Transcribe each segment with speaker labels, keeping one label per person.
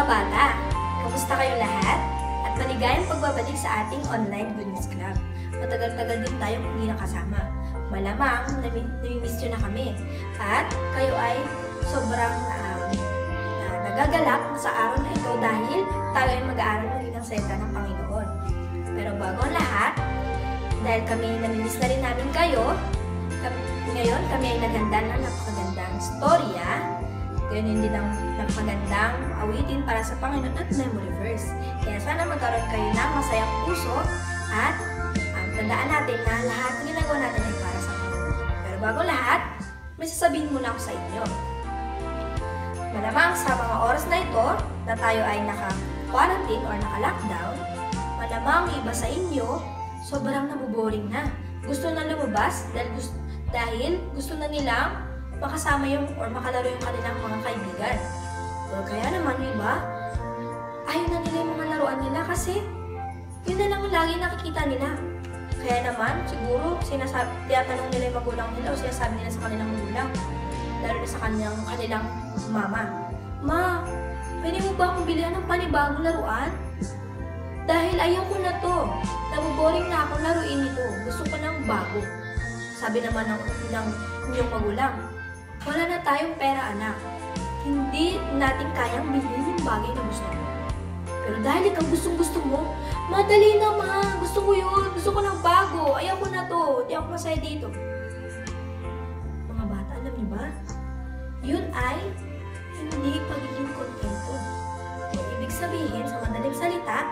Speaker 1: mga bata! Kamusta kayo lahat? At maligayang pagbabalik sa ating online Goodness Club. Matagal-tagal din tayong hindi nakasama. Malamang nami-miss nyo na kami. At kayo ay sobrang nagagalak sa araw na ito dahil tayo ay mag-aaral muli ng salita ng Panginoon. Pero bago ang lahat, dahil kami nami-miss na rin namin kayo, ngayon kami ay naghanda ng napakagandang istorya. Ganyan din ang napagandang awitin para sa Panginoon at memory verse. Kaya sana magkaroon kayo ng masayang puso at tandaan natin na lahat ng ginagawa natin ay para sa Panginoon. Pero bago lahat, may sasabihin muna ako sa inyo. Malamang sa mga oras na ito na tayo ay naka-quarantine or naka-lockdown, malamang iba sa inyo, sobrang nabuboring na. Gusto na lumabas dahil gusto na nilang makasama yung or makalaro yung kanilang mga kaibigan. Or kaya naman yung iba, ayaw na nila yung mga laruan nila kasi yun na lang lagi nakikita nila. Kaya naman, siguro, tinatanong nila yung magulang nila o sinasabi nila sa kanilang magulang, lalo na sa kanilang mama. Ma, pwede mo ba akong bilhan ng panibagong laruan? Dahil ayaw ko na to. Nabuboring na akong laruin nito. Gusto ko ng bago. Sabi naman ng inyong magulang, wala na tayong pera, anak. Hindi natin kayang bilhin yung bagay na gusto mo. Pero dahil ikaw gustong-gusto mo, madali na ma. Gusto ko yun. Gusto ko ng bago. Ayaw ko na to. Hindi ako masaya dito. Mga bata, alam niyo ba? Yun ay hindi pagiging kontento. Ibig sabihin, sa madaling salita,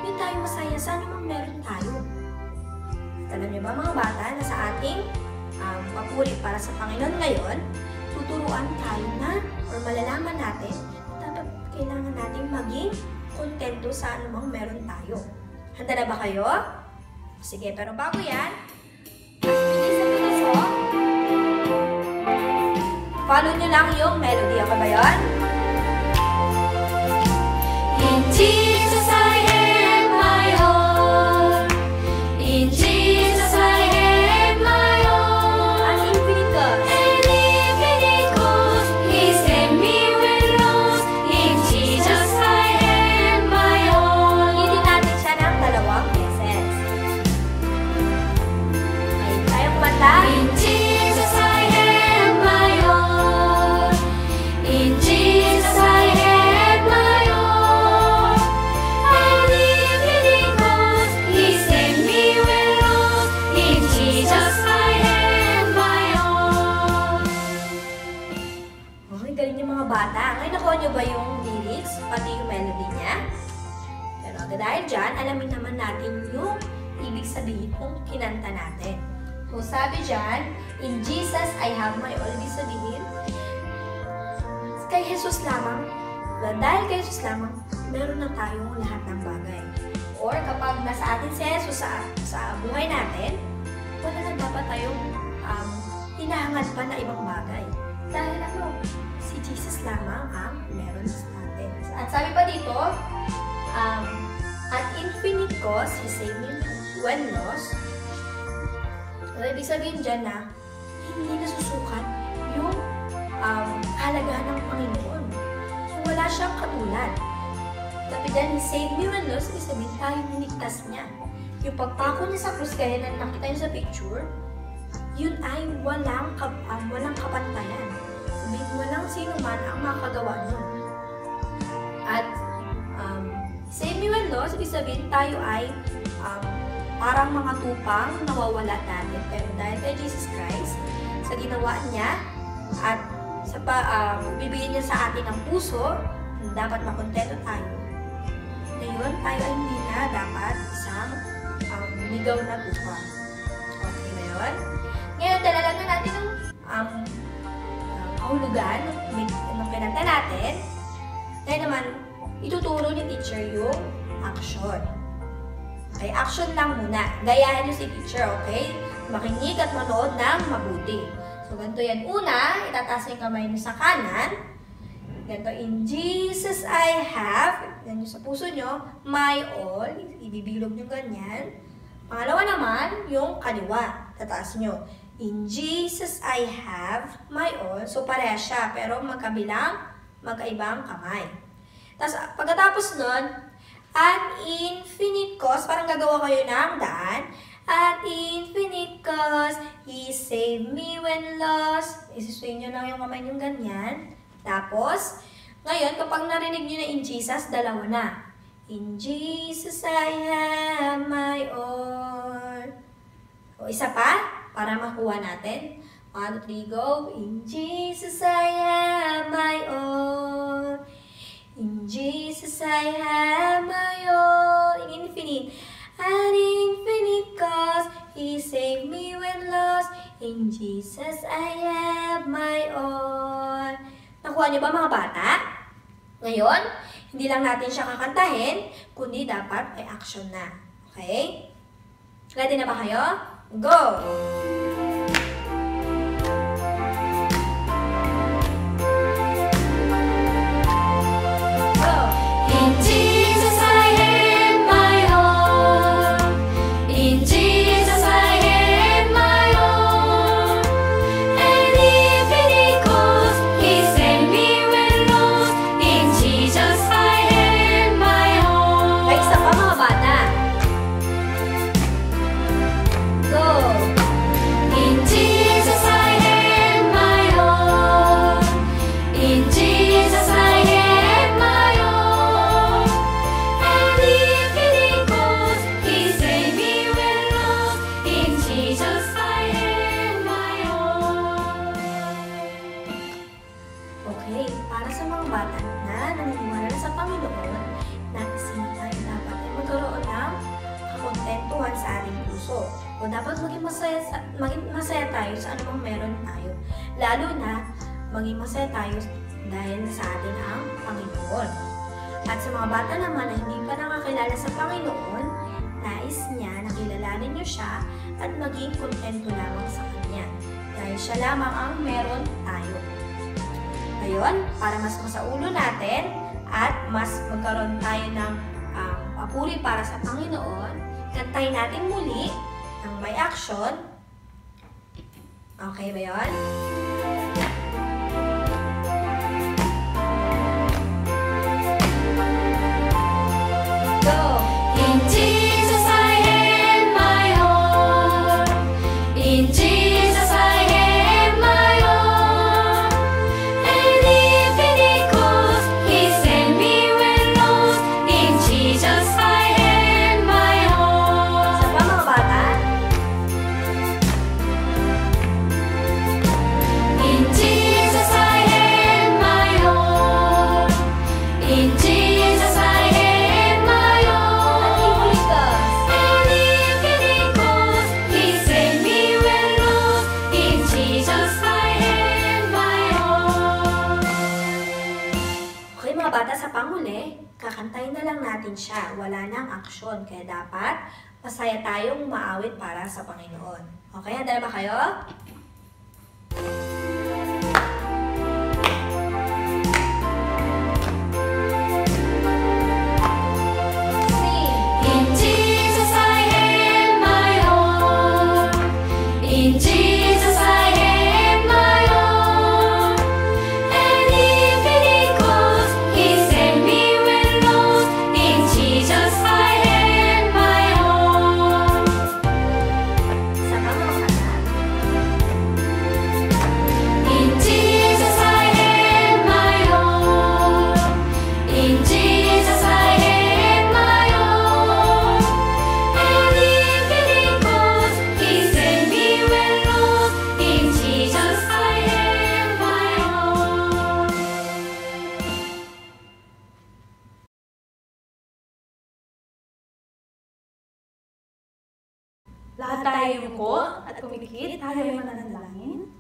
Speaker 1: hindi tayo masaya sa anumang meron tayo. At alam niyo ba mga bata, na sa ating papuri para sa Panginoon ngayon, tuturuan tayo na or malalaman natin dapat kailangan natin maging kontento sa anumang meron tayo. Handa na ba kayo? Sige, pero bago yan, bilis o. Follow nyo lang yung melody. Okay ba yun? In Jesus I have my all. In Jesus I have my all. An infinite God. An infinite God. He saved me when lost. In Jesus I have my all. Hindi natin siya ng dalawang beses. Okay, tayo kumanta. In Jesus I have my all. In Jesus I have my all. An infinite God. He saved me when lost. In Jesus I have my all. Okay, galing yung mga bata. Ngayon nakuha nyo ba yung lyrics, pati yung melody niya? Pero dahil dyan, alamin naman natin yung ibig sabihin kung kinanta natin. So sabi dyan, in Jesus I have my all. Ibig sabihin, kay Jesus lamang, dahil kay Jesus lamang, meron na tayong lahat ng bagay. Or kapag nasa atin si Jesus sa buhay natin, wala na dapat tayong hinahangad pa na ibang bagay. Dahil si Jesus lamang ang meron sa atin. At sabi pa dito, at infinite cause, He saved me when lost. So, ibig sabihin dyan na hindi nasusukat yung halagaan ng Panginoon. So, wala siyang katulad. Tapi dyan, He saved me when lost, ibig sabihin tayo niligtas niya. Yung pagpako niya sa krus, kaya na nakita niyo sa picture, yun ay walang kapantayan. Sabihin, walang sino man ang makagawa nun. At save me when lost, ibig sabihin tayo ay parang mga tupang nawawala natin. Pero dahil kay Jesus Christ, sa ginawa niya, at sa bibigyan niya sa atin ng puso, dapat makontento tayo. Ngayon, tayo ay hindi na dapat isang ligaw na tupa. Okay na yun? Ngayon, talaga na natin ang kahulugan ng pinanta natin. Dahil naman, ituturo ni teacher yung action. Okay, action lang muna. Gayahin niyo si teacher, okay? Makinig at manood ng mabuti. So, ganito yan. Una, itataas yung kamay niyo sa kanan. Ganito, in Jesus I have, yan yung sa puso niyo, my all. Ibibilog niyo ganyan. Pangalawa naman, yung kaliwa. Tataas niyo. In Jesus I have my all. So, pareha siya, pero magkaibang kamay. Tapos pagkatapos nun, at infinite cause, parang gagawa kayo ng daan. At infinite cause, He saved me when lost. Isiswing nyo lang yung kamay nyo ganyan. Tapos, ngayon, kapag narinig nyo na in Jesus, dalawa na. In Jesus I have my all. O isa pa, para makuha natin. 1, 2, 3, go. In Jesus I have my all. In Jesus I have my all. In infinite. An infinite cause, He saved me when lost. In Jesus I have my all. Nakuha niyo ba mga bata? Ngayon, hindi lang natin siya kakantahin, kundi dapat ay action na. Okay? Ready na ba kayo? Go! Okay, para sa mga bata na naniniwala sa Panginoon, naisin tayo dapat ay magkaroon ng kakontentuhan sa ating puso. O dapat maging masaya tayo sa anumang meron tayo. Lalo na, maging masaya tayo dahil sa atin ang Panginoon. At sa mga bata naman na hindi pa nakakilala sa Panginoon, nais niya na kilalanin niyo siya at maging kontento lamang sa Kanya. Dahil siya lamang ang meron tayo. Ngayon, para mas masaulo natin at mas magkaroon tayo ng papuri para sa Panginoon, kantahin natin muli ng may action. Okay ba yun? Go! In Jesus I have my all. In Jesus I have my all. And infinite cause, He saved me when lost. In Jesus I have my all. Sa pa mga bata? In Jesus I have my all. In Jesus I have my all. And infinite cause, He saved me when lost. In Jesus I have my all. Okay mga bata, sa panghuli, kakantayin na lang natin siya. Wala nang aksyon, kaya dapat masaya tayong maawit para sa Panginoon. Okay, handa na ba kayo? In Jesus I have my all. In Jesus I have my all. And infinite cause, He saved me when lost. In Jesus I have my all. Sa mga in Jesus I have my all. In Jesus I have my all. And infinite cause, He saved me when lost. In Jesus I have my all.
Speaker 2: Lahat tayo yuko at kumikit, tayo ay mananalangin.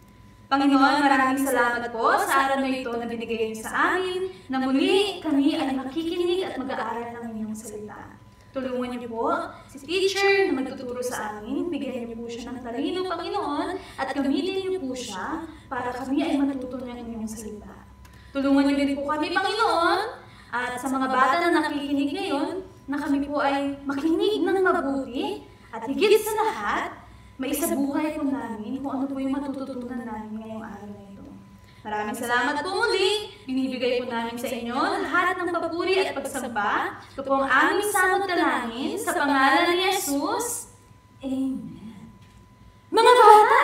Speaker 2: Panginoon, maraming salamat po sa araw na ito na binigay niyo sa amin, na muli kami ay makikinig at mag-aaral ng inyong salita. Tulungan niyo po si teacher na magtuturo sa amin, bigyan niyo po siya ng talino, Panginoon, at gamitin niyo po siya para kami ay matuto ng inyong salita. Tulungan niyo din po kami, Panginoon, at sa mga bata na nakikinig ngayon, na kami po ay makinig ng mabuti, at higit sa lahat, may isabuhay po namin kung ano po yung matututunan namin ngayong araw na ito. Maraming salamat po muli binibigay po namin sa inyo lahat ng papuri at pagsamba. Ito po ang aming samot dalangin sa pangalan ni Jesus. Amen. Mga bata,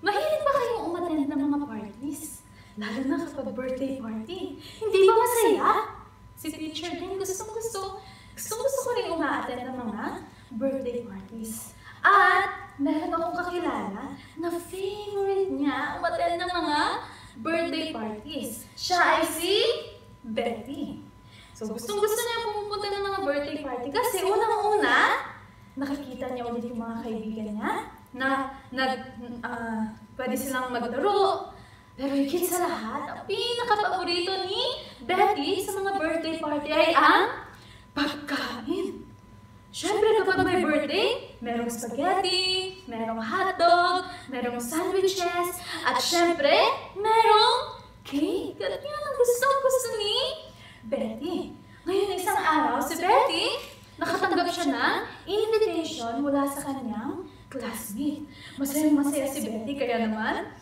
Speaker 2: mahilig ba kayong umattend ng mga parties? Lalo na kapag birthday party. Hindi ba masaya? Si teacher din gustong-gusto ko rin umaattend ng mga birthday parties. At meron akong kakilala na favorite niya umattend ng mga birthday parties. Siya ay si Betty. So gustong-gusto niya pumunta ng mga birthday party kasi unang-una, nakikita niya ulit yung mga kaibigan niya na pwede silang maglaro. Pero higit sa lahat, ang pinaka-paborito ni Betty sa mga birthday party ay ang pagkain. Siyempre kapag may birthday, merong spaghetti, merong hotdog, merong sandwiches, at siyempre, merong cake. At yun ang gusto ni Betty. Ngayon isang araw, si Betty, nakatanggap siya ng invitation mula sa kanyang classmate. Masayang-masaya si Betty, kaya naman,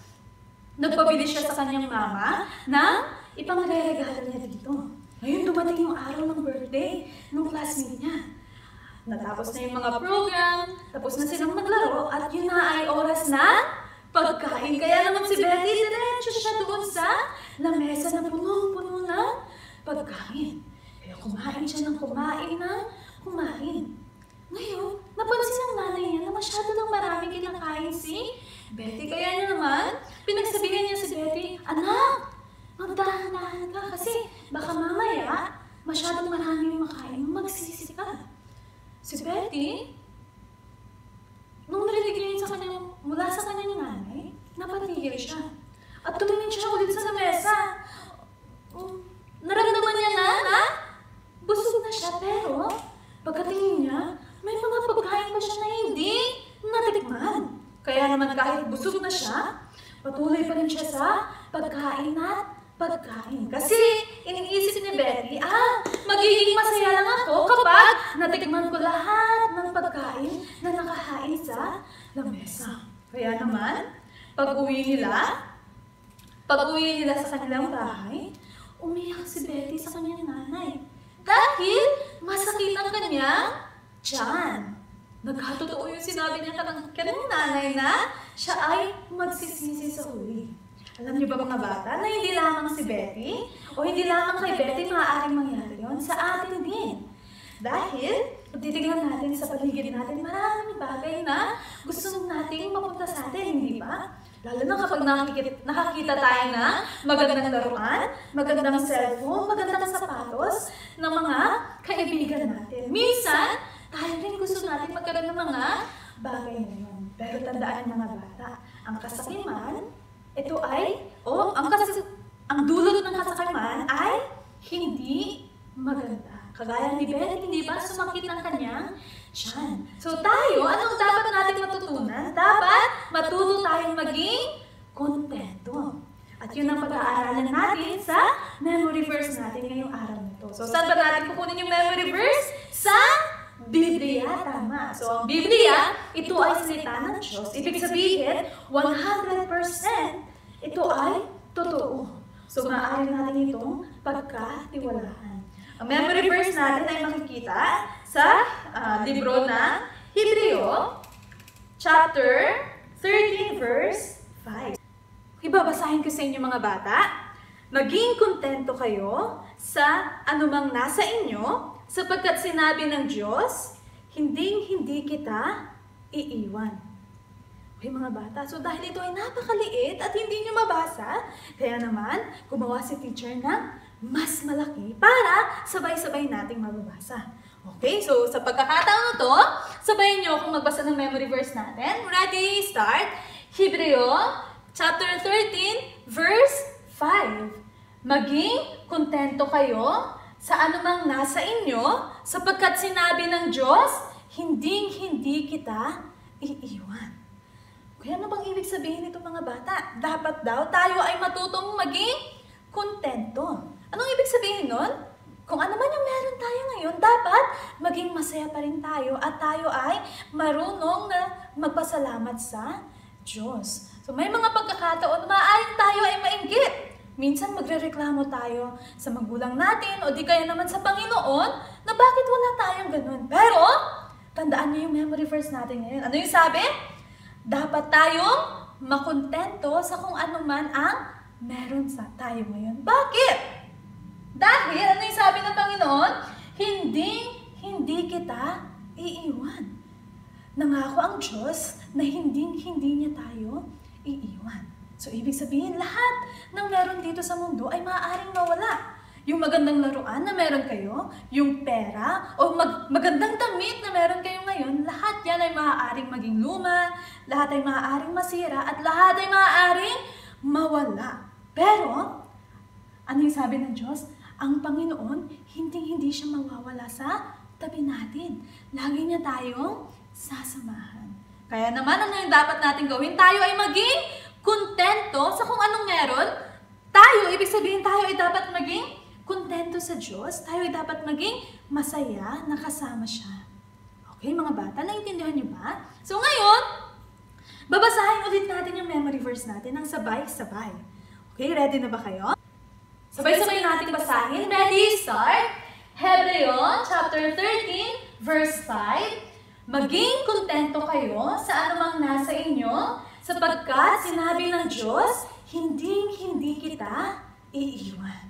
Speaker 2: nagpabili siya sa kanyang mama na ipangre-regalo niya dito. Ngayon dumating yung araw ng birthday ng classmate niya. Natapos na yung mga program, tapos na silang maglaro, at yun na ay oras na pagkain. Kaya naman si Betty, diretso siya doon sa lamesa na punong-puno ng pagkain. Kaya kumain siya ng kumain. Ngayon, napansin ng nanay niya na masyado ng maraming kinakain si Betty. Kaya niya naman, pinagsabihan niya si Betty, "Anak, magdahan-dahan ka kasi baka mamaya masyadong maraming makain, magsisi ka." Si Betty, nung narinig niya sa kanyang, mula sa kanyang nanay, napatigil siya. At tumingin siya ulit sa lamesa. Naramdaman niya na busog na siya, pero pagkatingin niya, may mga pagkain pa siya na hindi natikman. Kaya naman kahit busog na siya, patuloy pa rin siya sa pagkain at pagkain. Kasi iniisip ni Betty, magiging masaya lang ako kapag natikman ko lahat ng pagkain na nakahain sa lamesa. Kaya naman, pag-uwi nila sa kanilang bahay, umiyak si Betty sa kanyang nanay. Dahil masakit ang kanyang tiyan. Nagkatotoo yung sinabi niya kanyang nanay na siya ay magsisisi sa huli. Alam niyo ba mga bata na hindi lamang si Betty o hindi lamang kay Betty maaaring mangyari yun, sa atin din. Dahil, titignan natin sa paligid natin maraming bagay na gusto nating mapunta sa atin, hindi ba? Lalo na kapag nakakita tayo na magandang laruan, magandang cellphone, magandang sapatos ng mga kaibigan natin. Minsan, tayo rin gusto natin magkaroon ng mga bagay na yun. Pero tandaan mga bata, ang kasakiman, ito ay, ang dulot ng kasakiman ay hindi maganda. Kagaya ni Betty, hindi ba sumakit ang kanyang tiyan? So tayo, anong dapat natin matutunan? Dapat matuto tayong maging kontento. At yun ang pag-aaralan natin sa memory verse natin ngayong araw nito. So saan ba natin kukunin yung memory verse? Sa Biblia, tama. So ang Biblia, ito ay salita ng Diyos. Ibig sabihin, 100% ito ay totoo. So maaari natin itong pagkatiwalaan. Ang memory verse natin ay makikita sa libro ng Hebreo, chapter 13, verse 5. Ibabasahin ko sa inyo mga bata. Maging kontento kayo sa anumang nasa inyo, sapagkat sinabi ng Diyos, hindi kita iiwan. Okay mga bata, so dahil ito ay napakaliit at hindi nyo mabasa, kaya naman gumawa si teacher ng mas malaki para sabay-sabay nating mababasa. Okay, so sa pagkakataon na to, sabayin nyo akong magbasa ng memory verse natin. Ready, start! Hebreo, chapter 13, verse 5. Maging kontento kayo sa anumang nasa inyo, sapagkat sinabi ng Diyos, hindi kita iiwan. Kaya ano bang ibig sabihin nito mga bata? Dapat daw tayo ay matutong maging kontento. Anong ibig sabihin nun? Kung ano man yung meron tayo ngayon, dapat maging masaya pa rin tayo at tayo ay marunong na magpasalamat sa Diyos. So may mga pagkakataon, maaaring tayo ay mainggit. Minsan magrereklamo tayo sa magulang natin o di kaya naman sa Panginoon na bakit wala tayong ganun. Pero, tandaan niyo yung memory verse natin ngayon. Ano yung sabi? Dapat tayong makontento sa kung ano man ang meron sa tayo ngayon. Bakit? Dahil, ano yung sabi ng Panginoon? Hindi kita iiwan. Nangako ang Diyos na hindi niya tayo iiwan. So, ibig sabihin, lahat ng meron dito sa mundo ay maaaring mawala. Yung magandang laruan na meron kayo, yung pera, o magandang damit na meron kayo ngayon, lahat yan ay maaaring maging luma, lahat ay maaaring masira, at lahat ay maaaring mawala. Pero, ano yung sabi ng Diyos? Ang Panginoon, hindi siya mawawala sa tabi natin. Lagi niya tayong sasamahan. Kaya naman, ano yung dapat natin gawin? Tayo ay maging kontento sa kung anong meron. Tayo, ibig sabihin tayo ay dapat maging kontento sa Diyos. Tayo ay dapat maging masaya na kasama siya. Okay, mga bata, naiintindihan niyo ba? So ngayon, babasahin ulit natin yung memory verse natin ng sabay-sabay. Okay, ready na ba kayo? Sabay-sabay natin basahin. Ready, start! Hebreo chapter 13, verse 5. Maging kontento kayo sa anumang nasa inyo, sapagkat sinabi ng Diyos, hindi kita iiwan.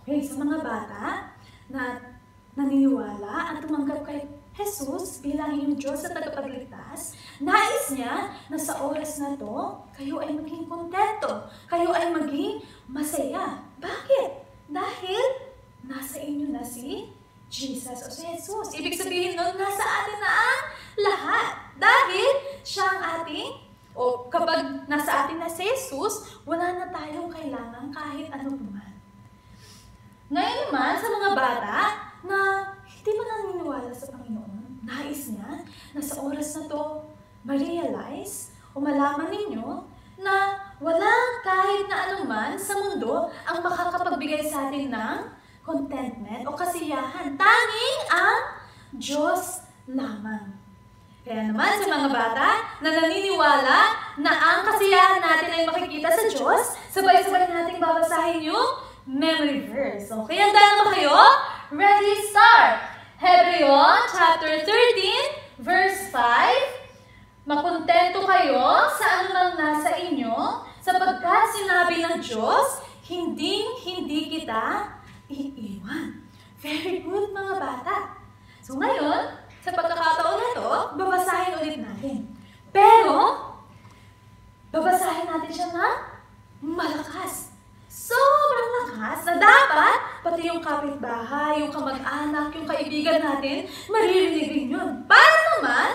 Speaker 2: Okay, sa mga bata na naniniwala at tumanggap kay Jesus bilang iyong Diyos at tagapagligtas, nais niya na sa oras na to, kayo ay maging kontento, kayo ay maging masaya. Bakit? Dahil nasa inyo na si Jesus o si Jesus. Ibig sabihin nun, nasa atin na ang lahat. Dahil siya ang ating o kapag nasa atin na si Jesus, wala na tayong kailangan kahit ano man. Ngayon naman, sa mga bata na hindi pa naniniwala sa Panginoon, nais niya na sa oras na to ma-realize o malaman ninyo na wala kahit na anuman sa mundo ang makakapagbigay sa atin ng contentment o kasiyahan. Tanging ang Diyos lamang. Kaya naman sa mga bata na naniniwala na ang kasiyahan natin ay makikita sa Diyos, sabay-sabay nating babasahin yung memory verse. Okay, handa na ba kayo? Ready, start! Hebreo chapter 13, verse 5. Makontento kayo sa anumang nasa inyo, sapagkat sinabi ng Diyos, hindi kita iiwan. Very good, mga bata. So ngayon, sa pagkakataon na to, babasahin ulit natin. Pero, babasahin natin siya na malakas. Sobrang lakas na dapat, pati yung kapitbahay, yung kamag-anak, yung kaibigan natin, maririnig rin yun. Para naman,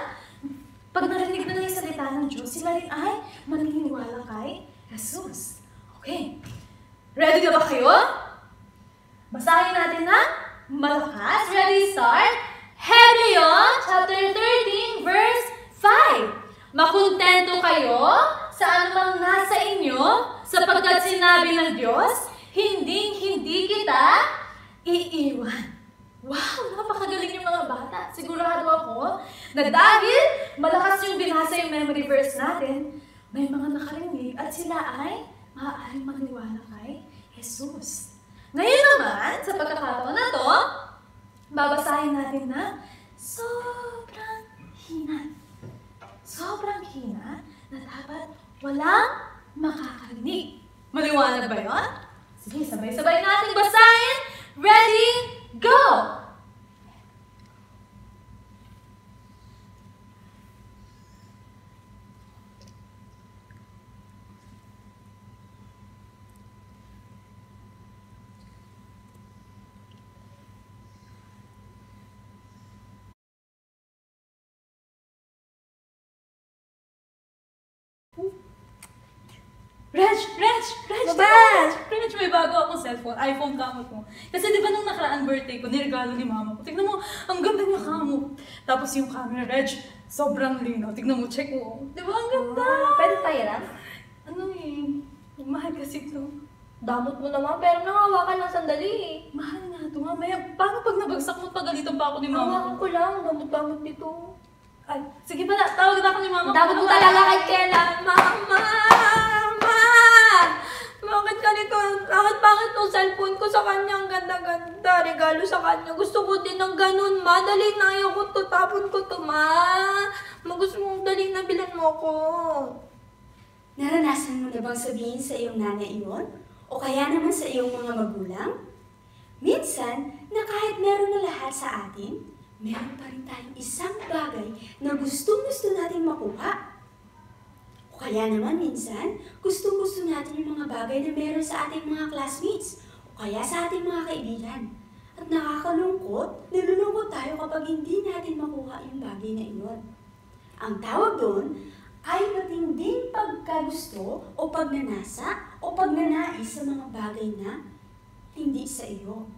Speaker 2: pag narinig na yung salita ng Diyos, sila rin ay maniniwala kay Jesus. Okay. Ready na ba kayo? Basahin natin na malakas. Ready, start! Hebreo chapter 13, verse 5. Makontento kayo sa anumang nasa inyo, sapagkat sinabi ng Diyos, hindi kita iiwan. Wow, napakagaling yung mga bata. Sigurado ako na dahil malakas yung binasa yung memory verse natin, may mga nakarinig at sila ay maaaring maniwala kay Jesus. Ngayon naman, sa pagkakataon na to, babasahin natin na sobrang hina. Sobrang hina na dapat walang makakarinig. Maliwanag ba yun? Sige, sabay-sabay natin basahin. Ready, go! Reg, may bago akong cellphone, iPhone kamot mo. Kasi di ba nung nakaraan birthday ko, niregalo ni mama ko. Tignan mo, ang ganda niya kamot. Tapos yung camera, Reg, sobrang linaw. Tignan mo, check mo. Di ba ang ganda?
Speaker 1: Pwede pahiram?
Speaker 2: Ano mahal kasi ito.
Speaker 1: Damot mo naman, pero nangawakan ng sandali eh.
Speaker 2: Mahal nga ito, mamaya. Paano pag nabagsak mo, pagalitan pa ako ni mama
Speaker 1: Hawakan ko lang, damot-damot nito.
Speaker 2: Ay, sige pala, tawag na ako ni mama.
Speaker 1: Damot mo talaga kay Kela. Mama! Bakit ganito ang cellphone ko sa kanya. Ang ganda-ganda. Regalo sa kanya. Gusto ko din ng ganun, ma. Dali na, ayaw ko to. Tapon ko to, ma. Gusto mong dali na bilan mo ko.
Speaker 3: Naranasan mo na bang sabihin sa iyong nanay iyon? O kaya naman sa iyong mga magulang? Minsan, na kahit meron na lahat sa atin, meron pa rin tayong isang bagay na gustong-gusto natin makuha. O kaya naman minsan, gustong-gusto natin yung mga bagay na meron sa ating mga classmates o kaya sa ating mga kaibigan. At nakakalungkot, nalulungkot tayo kapag hindi natin makuha yung bagay na iyon. Ang tawag doon ay matinding pagkagusto o pagnanasa o pagnanais sa mga bagay na hindi sa iyo.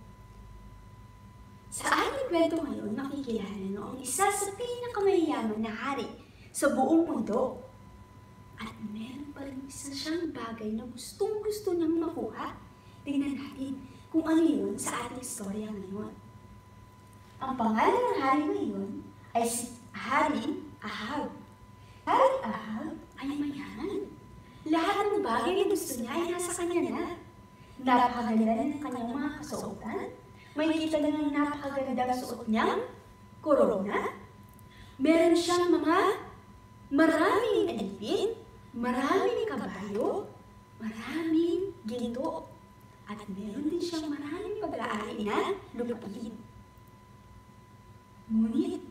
Speaker 3: Sa ating kwento ngayon, makikilala noong isa sa pinakamayaman na hari sa buong mundo. At meron pa rin isa siyang bagay na gustong-gusto niyang makuha. Tingnan natin kung ano yun sa ating istorya ngayon. Ang pangalan ng hari ngayon ay si Hari Ahab. Hari Ahab ay mayaman. Lahat ng bagay na gusto niya ay nasa kanya na. Napakaganda ng kanyang mga kasuotan. May kita na ng napakagandang suot niyang korona. Meron siyang mga maraming alipin, maraming kabayo, maraming ginto, at meron din siyang maraming pag-aari na lupain. Ngunit,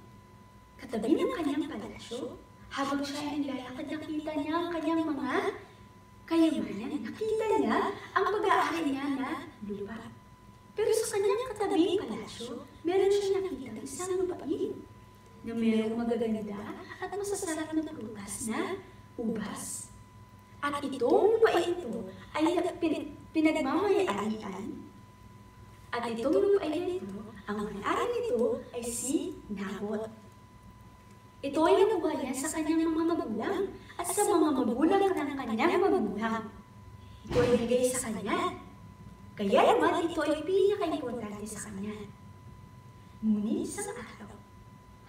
Speaker 3: katabi ng kanyang palasyo, habang siya ay nilalakad, nakita niya ang kanyang mga kayamanan. Nakita niya ang pag-aari niya na lupa. Pero sa kanyang katabing palasyo, meron siya nakita isang lupain na mayroong magaganda at masasarap na prutas na ubas. At itong lupain ito ay pinagmamayarian. At itong lupain ito, ang may-ari nito ay si Nabot. Ito ay nakuha niya sa kanyang mga magulang at sa mga magulang ng kanyang magulang. Ito ay bigay sa kanya. Kaya naman ito ay pinaka-importante sa kanya. Ngunit isang araw,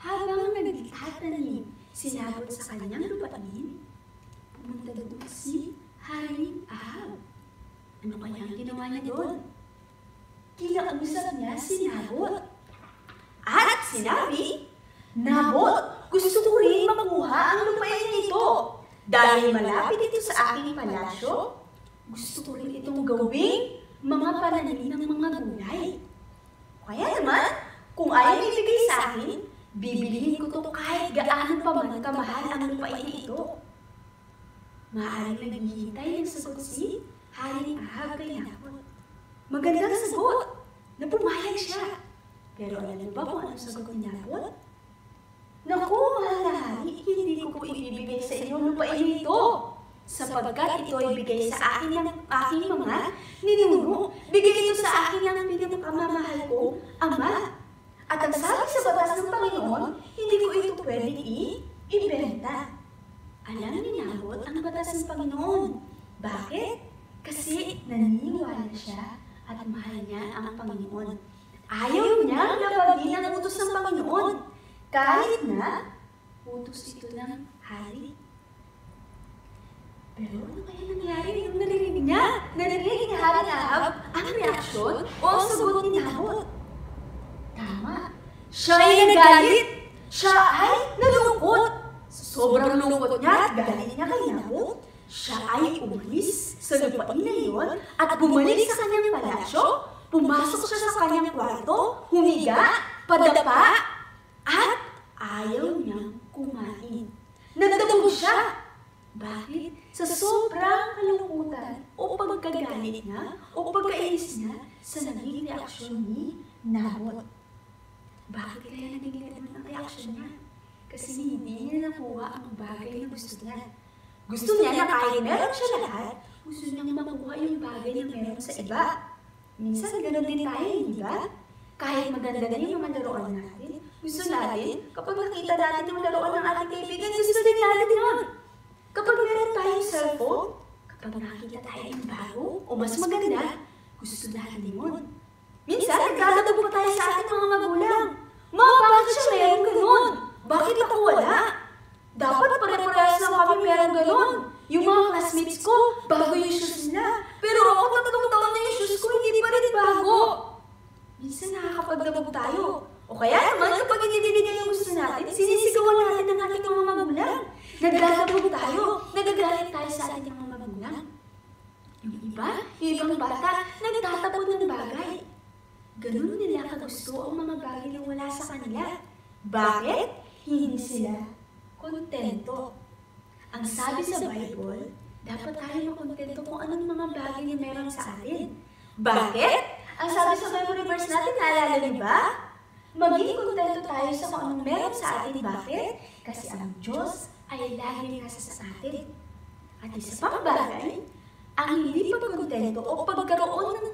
Speaker 3: habang nagtatanim sinabot sa kanyang lupain, pumunta doon si Hari Ahab. Ano kaya ang ginawa niya doon? Kinausap niya si Nabot. At sinabi, Nabot, gusto ko rin makuha ang lupain nito. Dahil malapit ito sa aking palasyo, gusto ko rin itong gawing mga pananim ng mga gulay. Kaya naman, kung ayaw ibigay sa akin, bibilihin ko to kahit gaano pa man kamahal ang lupain ito. Maaaring naghihintay ng sagot si Hari Ahab kay Nabot. Magandang sagot na pumayag siya. Pero alam niyo ba kung anong sagot ni Nabot? Naku, mahal na hari, hindi ko po ibibigay sa inyo ang lupain ito. Sapagkat ito ay bigay sa akin ng aking mga ninuno. Bigay ito sa akin ng pinakamamahal ko, Ama. At ang sabi sa batas ng Panginoon, hindi ko ito pwedeng ibenta. Alam ni Nabot ang batas ng Panginoon. Bakit? Kasi naniniwala siya at mahal niya ang Panginoon. Ayaw niya labagin ang utos ng Panginoon. Kahit na utos ito ng hari. Pero ano kaya nangyari nung narinig niya? Narinig ni Hari Ahab ang reaksyon o ang sagot ni Nabot. Tama. Siya ay nagalit. Siya ay nalungkot. Sobrang lungkot niya at galit niya kay Nabot. Siya ay umalis sa lupain na iyon at bumalik sa kanyang palasyo. Pumasok siya sa kanyang kwarto, humiga, padapa, at ayaw niyang kumain. Nagtabog siya. Bakit? Sa sobrang kalungkutan o pagkagalit niya o pagkainis niya sa naging reaksyon ni Nabot. Bakit kaya naging ganun ang reaksyon niya? Kasi hindi niya nakuha ang bagay na gusto niya. Gusto niya na kahit meron siya lahat, gusto niyang makuha yung bagay na meron sa iba. Minsan ganoon din tayo, hindi ba? Kahit maganda na yung mga laruan natin, gusto natin, kapag nakita natin yung laruan ng ating kaibigan, gusto din natin yun. Kapag meron tayong cellphone, kapag nakita tayo yung bago o mas maganda, gusto natin yun. Minsan, naglalabog pa tayo sa ating mga magulang. Ma, bakit siya meron ganun? Bakit ako wala? Dapat pare-parehas na kami meron ganun. Yung mga classmates ko, bago yung shoes nila. Pero ako 3 taon na yung shoes ko, hindi pa rin magulang. Yung ibang bata, nagtatapon ng bagay. Ganun nila kagusto ang mga bagay na wala sa kanila. Bakit? Hindi sila kontento. Ang sabi sa Bible, dapat tayo makontento kung anong mga bagay na meron sa atin. Bakit? Ang sabi sa memory verse natin, naalala niyo ba? Maging kontento tayo sa kung anong meron sa atin. Bakit? Kasi ang Diyos ay laging nasa sa atin. At isa pang bagay, ang hindi pagkontento o pagkaroon ng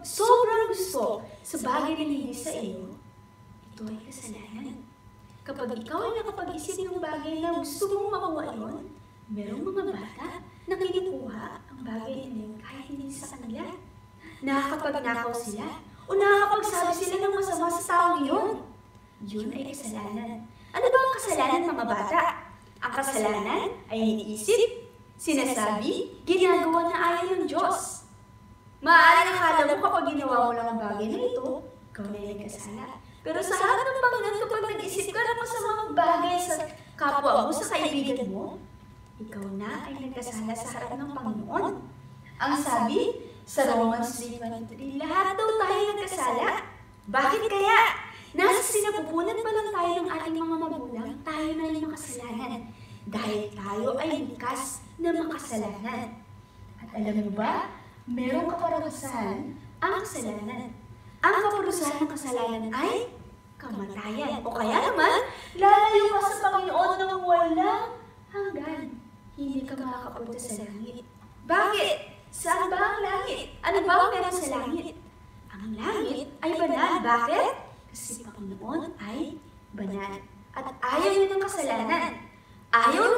Speaker 3: sobrang gusto sa bagay na hindi sa iyo, ito ay kasalanan. Kapag ikaw ay nakapag-isip ng bagay na gusto mong makuha yun, merong mga bata na kinukuha ang bagay na yun kahit hindi sa kanila. Nakakapagnakaw sila o nakakapagsabi sila ng masama sa taong yun. Yun ay kasalanan. Ano ba ang kasalanan, mga bata? Ang kasalanan ay iniisip, sinasabi, ginagawa na ayaw ng Diyos. Maaaring akala mo kapag ginawa mo lang ang bagay na ito, ikaw na yung kasala. Pero sa harap ng Panginoon, kapag nag-isip ka ng masamang bagay sa kapwa mo, sa kaibigan mo, ikaw na ay nagkasala sa harap ng Panginoon. Ang sabi sa Romans 3:23, lahat daw tayo nagkasala. Bakit kaya? Nasa sinapupunan pa lang tayo ng ating mga magulang, tayo na yung makasalanan. Dahil tayo ay likas na makasalanan. At alam mo ba, merong kaparusahan ang kasalanan. Ang kaparusahan ng kasalanan ay kamatayan. O kaya naman, lalayo ka sa Panginoon ng walang hanggan. Hindi ka makakapunta sa langit. Bakit? Saan ba ang langit? Ano ba ang meron sa langit? Ang langit ay banal. Bakit? Kasi Panginoon ay banal. At ayaw niya ng kasalanan. Ayaw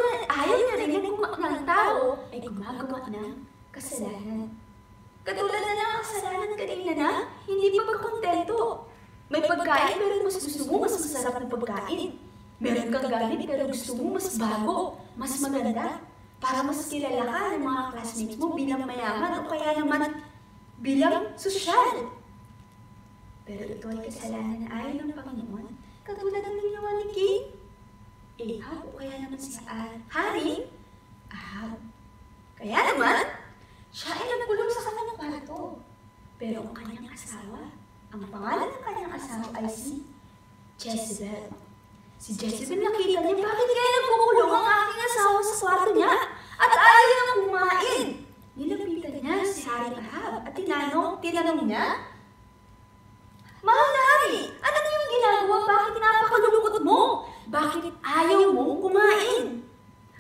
Speaker 3: niya rin ng tao ay gumagawa ng kasalanan. Katulad na ng kasalanan kanina na, hindi pa pagkontento. May pagkain pero mas gusto mo mas masarap ng pagkain. Meron kang gamit pero gusto mo mas bago, mas maganda. Para mas kilala ka ng mga classmates mo bilang mayaman o kaya naman bilang sosyal. Pero ito ay kasalanan na ayaw ng Panginoon. Katulad ng ginawa ni King Ahab o kaya naman si Haring Ahab. Kaya naman, siya ay nagkulong sa kanyang kwarto. Pero ang kanyang asawa, ang pangalan ng kanyang asawa ay si Jezebel. Si Jezebel nakita niya, bakit kaya nagkukulong ang aking asawa sa kwarto niya? At ayaw niyang kumain. Nilapitan niya si Haring Ahab at tinanong niya, Mahal na Hari, ano yung ginagawa? Bakit napakalulungkot mo? Bakit ayaw mo kumain?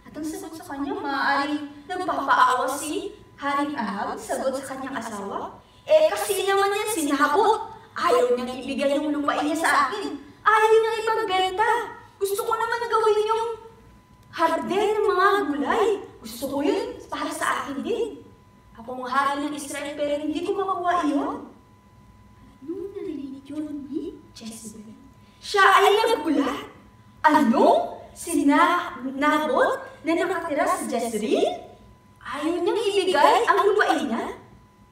Speaker 3: At ang sagot sa kanya, maaaring nagpapaawa si Haring Ahab, sagot sa kanyang asawa, kasi naman yan sinakot. Ayaw niyang ibigay yung lupain niya sa akin. Ayaw niyang ipagbenta. Gusto ko naman gawin yung harden ng mga gulay. Gusto ko yun para sa akin din. Ako ang hari ng Israel pero hindi ko makuha iyon. Nung narinig yun ni Jezebel, siya ay nagulat. Ano? Si Nabot na nakatira sa Jezreel? Ayaw niyang ibigay ang lupain niya?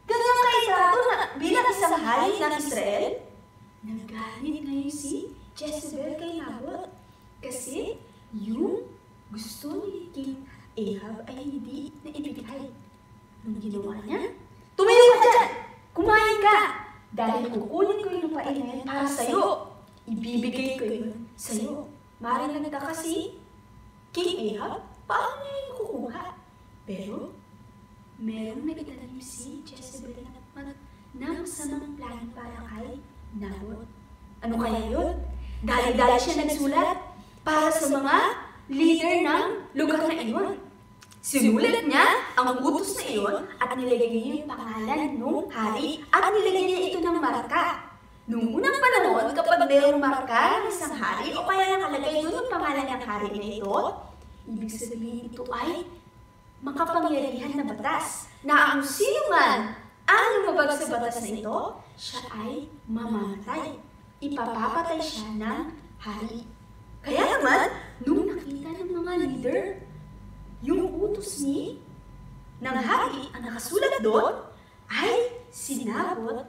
Speaker 3: Ganyan kaitrato na bilang isang hari ng Israel? Nagalit ngayon si Jezebel kay Nabot kasi yung gusto ni King Ahab ay hindi na ibigay. Nung ginawa niya, tumayo ka dyan! Kumain ka! Dahil kukunin ko yung lupain na yan para sa'yo. Ibibigay ko yun sa'yo. Maring nagtaka si King Ahab, paano niya yung kukuha? Pero, merong nagtanim si Jezebel na masamang plano para kay Nabot. Ano kaya yun? Dahil siya nagsulat para sa mga leader ng lugar na iyon. Sinulat niya ang utos na iyon at nilagay niya yung pangalan ng hari at nilagay niya ito ng marka. Noong unang panahon, kapag mayroong marka ng isang hari o kaya nakalagay doon yung pangalan ng hari na ito, ibig sabihin ito ay makapangyarihan na batas na ang sino man ang lumabag sa batas na ito, siya ay mamamatay. Ipapapatay siya ng hari. Kaya naman, nung nakita ng mga leader, yung utos ng hari ang nakasulat doon ay si Nabot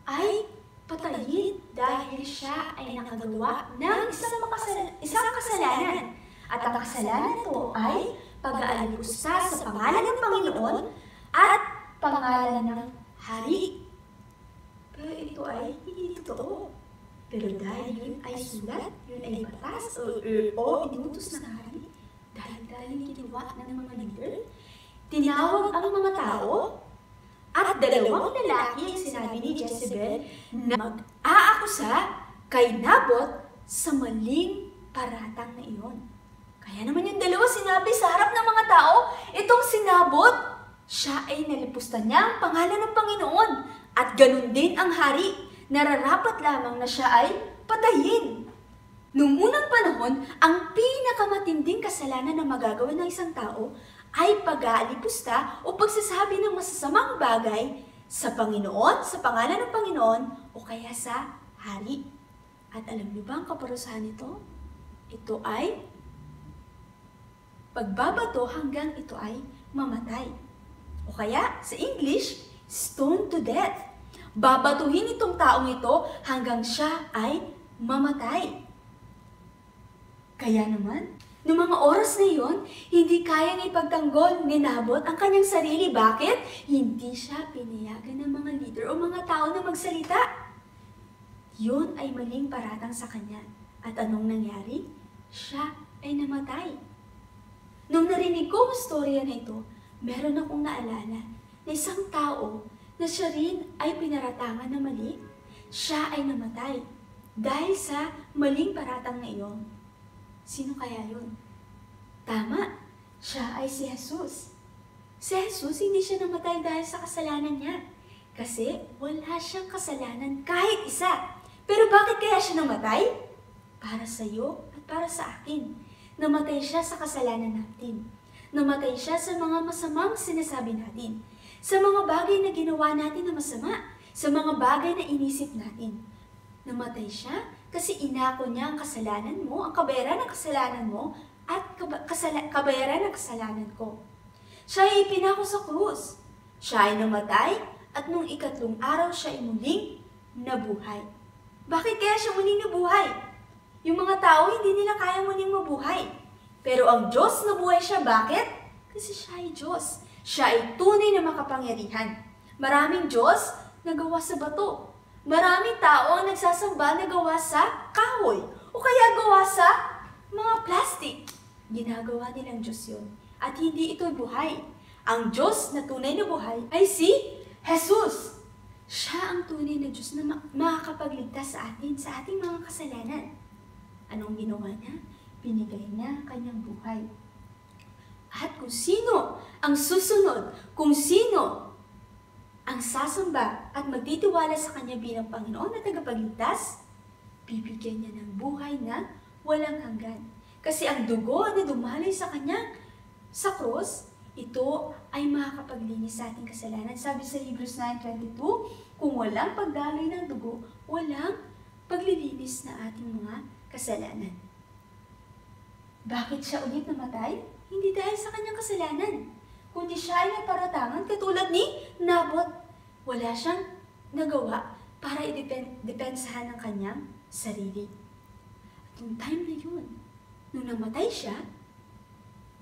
Speaker 3: ay patayin dahil siya ay nakagawa ng isang kasalanan. At ang kasalanan ito ay pag-aalipusta sa pangalan ng Panginoon at pangalan ng hari. Pero ito ay hindi totoo. Pero dahil yun ay sulat, yun ay batas, o inutos ng hari, dahil ginawa ng mga leader, tinawag ang mga tao, at dalawang lalaki ang sinabi ni Jezebel na mag-aakusa kay Nabot sa maling paratang na iyon. Kaya naman yung dalawa sinabi sa harap ng mga tao, itong si Nabot, siya ay nalipusta niya ang pangalan ng Panginoon. At ganun din ang hari, nararapat lamang na siya ay patayin. Noong unang panahon, ang pinakamatinding kasalanan na magagawa ng isang tao ay pag-aalipusta o pagsasabi ng masasamang bagay sa Panginoon, sa pangalan ng Panginoon, o kaya sa hari. At alam niyo ba ang kaparusahan nito? Ito ay pagbabato hanggang ito ay mamatay. O kaya, sa English, stone to death. Babatuhin itong taong ito hanggang siya ay mamatay. Kaya naman, noong mga oras na iyon, hindi kayang ipagtanggol ni Nabot ang kanyang sarili. Bakit? Hindi siya pinayagan ng mga leader o mga tao na magsalita. Yun ay maling paratang sa kanya. At anong nangyari? Siya ay namatay. Nung narinig ko ang storya na ito, meron akong naalala na isang tao na siya rin ay pinaratangan na mali. Siya ay namatay dahil sa maling paratang na iyon. Sino kaya yun? Tama, siya ay si Jesus. Si Jesus hindi siya namatay dahil sa kasalanan niya. Kasi wala siyang kasalanan kahit isa. Pero bakit kaya siya namatay? Para sa iyo at para sa akin. Namatay siya sa kasalanan natin. Namatay siya sa mga masamang sinasabi natin. Sa mga bagay na ginawa natin na masama. Sa mga bagay na inisip natin. Namatay siya kasi inako niya ang kasalanan mo, ang kabayaran ng kasalanan mo, at kabayaran ng kasalanan ko. Siya ay ipinako sa krus. Siya ay namatay at nung ikatlong araw siya ay muling nabuhay. Bakit kaya siya muling nabuhay? Yung mga tao hindi nila kaya muling mabuhay. Pero ang Diyos nabuhay siya. Bakit? Kasi siya ay Diyos. Siya ay tunay na makapangyarihan. Maraming Diyos nagawa sa bato. Maraming tao ang nagsasamba na gawa sa kahoy. O kaya gawa sa mga plastic. Ginagawa nilang Diyos yun. At hindi ito buhay. Ang Diyos na tunay na buhay ay si Jesus. Siya ang tunay na Diyos na makakapagligtas sa atin, sa ating mga kasalanan. Anong ginawa niya? Binigay niya ang kanyang buhay. At kung sino ang susunod, kung sino ang sasamba at magtitiwala sa kanya bilang Panginoon na tagapagligtas, bibigyan niya ng buhay na walang hanggan. Kasi ang dugo na dumalay sa kanya sa cross, ito ay makakapaglinis sa ating kasalanan. Sabi sa Hebrews 9:22, kung walang pagdaloy ng dugo, walang paglilinis na ating mga kasalanan. Bakit siya ulit namatay? Hindi dahil sa kanyang kasalanan, kundi siya ay naparatangan katulad ni Nabot. Wala siyang nagawa para idepensahan ang kanyang sarili. At yung time na yun, nung namatay siya,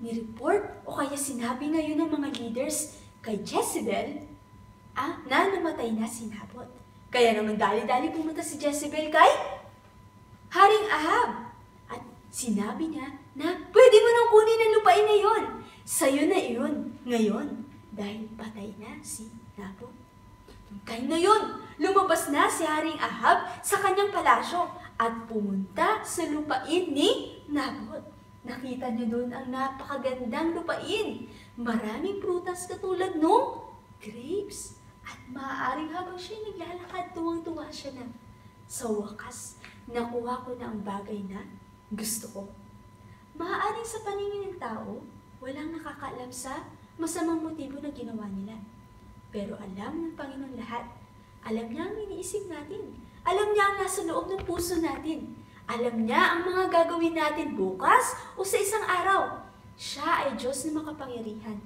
Speaker 3: ni-report o kaya sinabi ngayon ng mga leaders kay Jezebel na namatay na si Nabot. Kaya naman dali-dali pumunta si Jezebel kay Haring Ahab. At sinabi niya na pwede mo nang kunin ang lupain na yun. Sa'yo na iyon ngayon dahil patay na si Nabot. Kaya na yun, lumabas na si Haring Ahab sa kanyang palasyo at pumunta sa lupain ni Nabot. Nakita niyo doon ang napakagandang lupain. Maraming prutas katulad nung grapes. At maaaring habang siya naglalakad, tuwang-tuwa siya na, sa wakas, nakuha ko na ang bagay na gusto ko. Maaaring sa paningin ng tao, walang nakakaalam sa masamang motibo na ginawa nila. Pero alam ng Panginoon lahat. Alam niya ang iniisip natin. Alam niya ang nasa loob ng puso natin. Alam niya ang mga gagawin natin bukas o sa isang araw. Siya ay Diyos na makapangyarihan.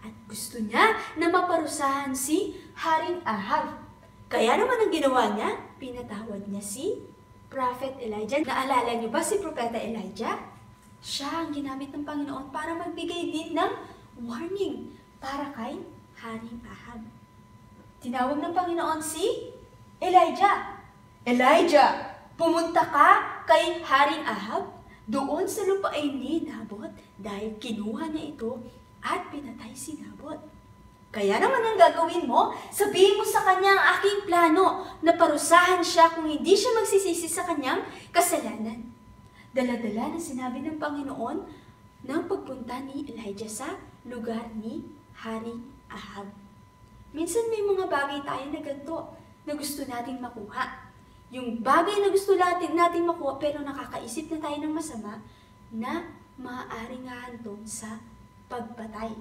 Speaker 3: At gusto niya na maparusahan si Haring Ahab. Kaya naman ang ginawa niya, pinatawad niya si Prophet Elijah. Naalala niyo ba si Propeta Elijah? Siya ang ginamit ng Panginoon para magbigay din ng warning para kay Haring Ahab. Tinawag ng Panginoon si Elijah. Elijah, pumunta ka kay Haring Ahab doon sa lupain ni Nabot dahil kinuha niya ito at pinatay si Nabot. Kaya naman ang gagawin mo, sabihin mo sa kanya ang aking plano na parusahan siya kung hindi siya magsisisi sa kanyang kasalanan. Dala-dala na sinabi ng Panginoon ng pagpunta ni Elijah sa lugar ni Haring Ahab. Minsan may mga bagay tayo na ganito na gusto nating makuha. Yung bagay na gusto natin makuha pero nakakaisip na tayo ng masama na maaaring hahantong sa pagpatay.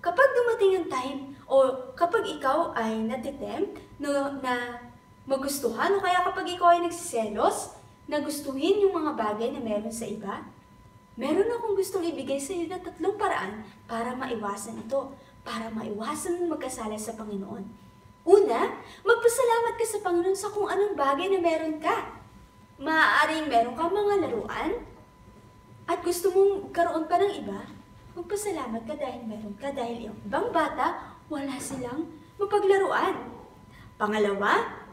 Speaker 3: Kapag dumating ang time o kapag ikaw ay natitempt na magustuhan o kaya kapag ikaw ay nagsiselos na gustuhin yung mga bagay na meron sa iba, meron akong gustong ibigay sa iyo na 3 paraan para maiwasan ito, para maiwasan mong magkasala sa Panginoon. Una, magpasalamat ka sa Panginoon sa kung anong bagay na meron ka. Maaaring meron kang mga laruan at gusto mong karoon pa ng iba, magpasalamat ka dahil meron ka, dahil yung ibang bata, wala silang mapaglaruan. Pangalawa,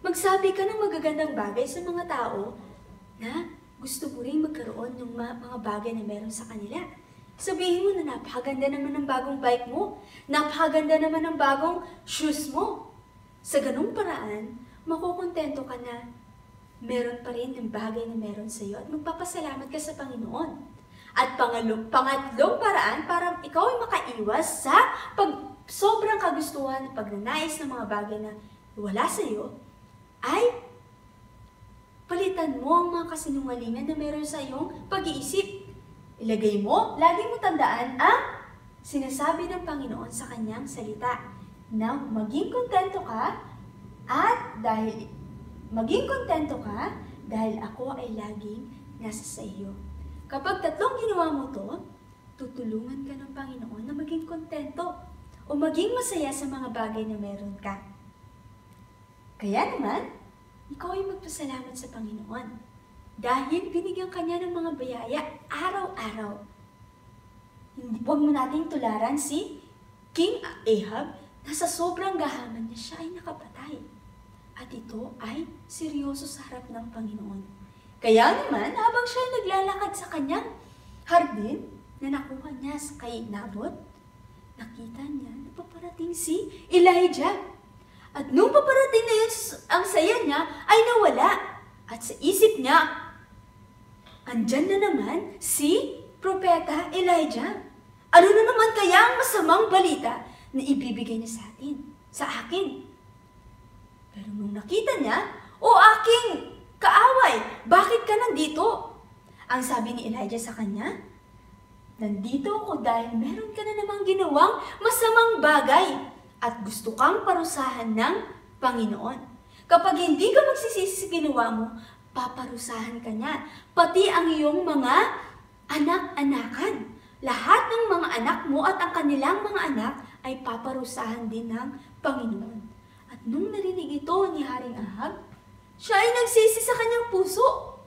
Speaker 3: magsabi ka ng magagandang bagay sa mga tao na gusto mo rin magkaroon ng mga bagay na meron sa kanila. Sabihin mo na napakaganda naman ng bagong bike mo, napakaganda naman ng bagong shoes mo. Sa ganung paraan, makukontento ka na meron pa rin ng bagay na meron sa iyo at magpapasalamat ka sa Panginoon. At pangatlong paraan para ikaw ay makaiwas sa sobrang kagustuhan at pagnanais ng mga bagay na wala sa iyo, ay palitan mo ang mga kasinungalingan na meron sa iyong pag-iisip. Ilagay mo, lagi mo tandaan ang sinasabi ng Panginoon sa kanyang salita na maging kontento ka dahil ako ay laging nasa sa iyo. Kapag 3 ginawa mo to, tutulungan ka ng Panginoon na maging kontento o maging masaya sa mga bagay na meron ka. Kaya naman, ikaw ay magpasalamat sa Panginoon dahil binigyan ka niya ng mga biyaya araw-araw. Huwag mo nating tularan si King Ahab na sa sobrang gahaman niya siya ay nakapatay. At ito ay seryoso sa harap ng Panginoon. Kaya naman, habang siya ay naglalakad sa kanyang hardin na nakuha niya kay Nabot, nakita niya na paparating si Elijah. At nung paparating na yun, ang saya niya ay nawala. At sa isip niya, andyan na naman si Propeta Elijah. Ano na naman kaya ang masamang balita na ibibigay niya sa akin? Pero nung nakita niya, aking kaaway, bakit ka nandito? Ang sabi ni Elijah sa kanya, nandito ako dahil meron ka na namang ginawang masamang bagay at gusto kang parusahan ng Panginoon. Kapag hindi ka magsisisi sa ginawa mo, paparusahan ka niya. Pati ang iyong mga anak-anakan. Lahat ng mga anak mo at ang kanilang mga anak ay paparusahan din ng Panginoon. At nung narinig ito ni Haring Ahab, siya ay nagsisi sa kanyang puso.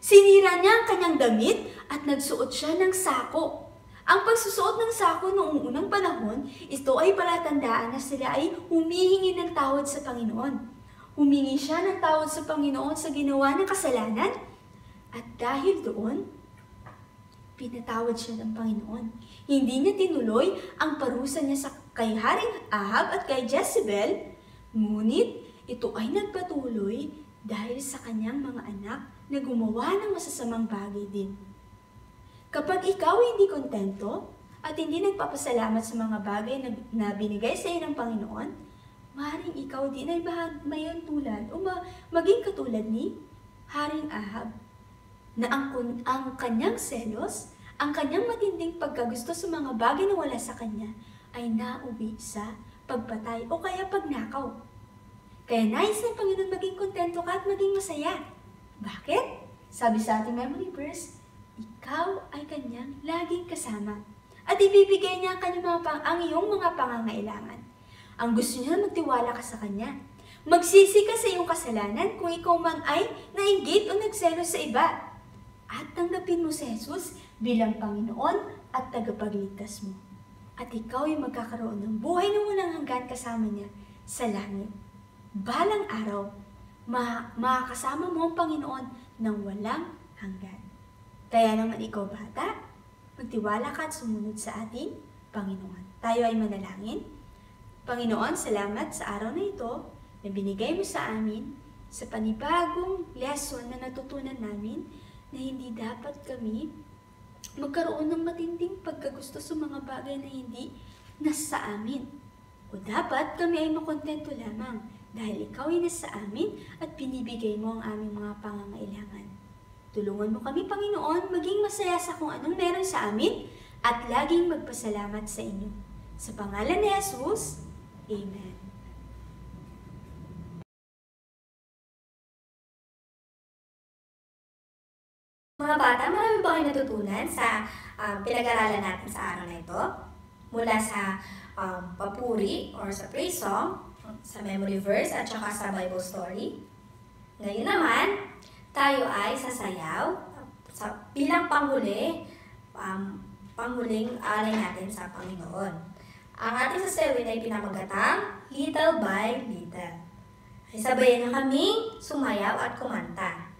Speaker 3: Sinira niya ang kanyang damit at nagsuot siya ng sako. Ang pagsusuot ng sako noong unang panahon, ito ay palatandaan na sila ay humihingi ng tawad sa Panginoon. Humingi siya ng tawad sa Panginoon sa ginawa ng kasalanan. At dahil doon, pinatawad siya ng Panginoon. Hindi niya tinuloy ang parusa niya kay Haring Ahab at kay Jezebel, ngunit ito ay nagpatuloy dahil sa kanyang mga anak na gumawa ng masasamang bagay din. Kapag ikaw hindi kontento at hindi nagpapasalamat sa mga bagay na binigay sa iyo ng Panginoon, maaaring ikaw din ay mayon tulad o maging katulad ni Haring Ahab na ang kanyang selos, ang kanyang matinding pagkagusto sa mga bagay na wala sa kanya ay nauwi sa pagpatay o kaya pagnakaw. Kaya nais ng Panginoon maging kontento ka at maging masaya. Bakit? Sabi sa ating memory verse, ikaw ay kanyang laging kasama. At ibibigay niya ang iyong mga pangangailangan. Ang gusto niya magtiwala ka sa kanya. Magsisi ka sa iyong kasalanan kung ikaw man ay nainggit o nagselos sa iba. at tanggapin mo si Jesus bilang Panginoon at tagapagligtas mo. At ikaw ay magkakaroon ng buhay na walang hanggan kasama niya sa langit. Balang araw, makakasama mo ang Panginoon ng walang hanggan. Kaya naman ikaw, bata, magtiwala ka at sumunod sa ating Panginoon. Tayo ay manalangin. Panginoon, salamat sa araw na ito na binigay mo sa amin sa panibagong lesson na natutunan namin na hindi dapat kami magkaroon ng matinding pagkagusto sa mga bagay na hindi nasa amin. O dapat kami ay makontento lamang dahil ikaw ay nasa amin at binibigay mo ang aming mga pangangailangan. Tulungan mo kami, Panginoon, maging masaya sa kung anong meron sa amin at laging magpasalamat sa inyo. Sa pangalan ni Jesus, Amen.
Speaker 1: Mga bata, marami ba kayo natutunan sa pinag-aralan natin sa araw na ito? Mula sa papuri or sa praise song, sa memory verse at saka sa Bible story. Ngayon naman, tayo ay sasayaw bilang panghuling alay natin sa Panginoon. Ang ating sasawin ay pinamagatang Little by Little. Ay sabayan niyo kaming sumayaw at kumanta.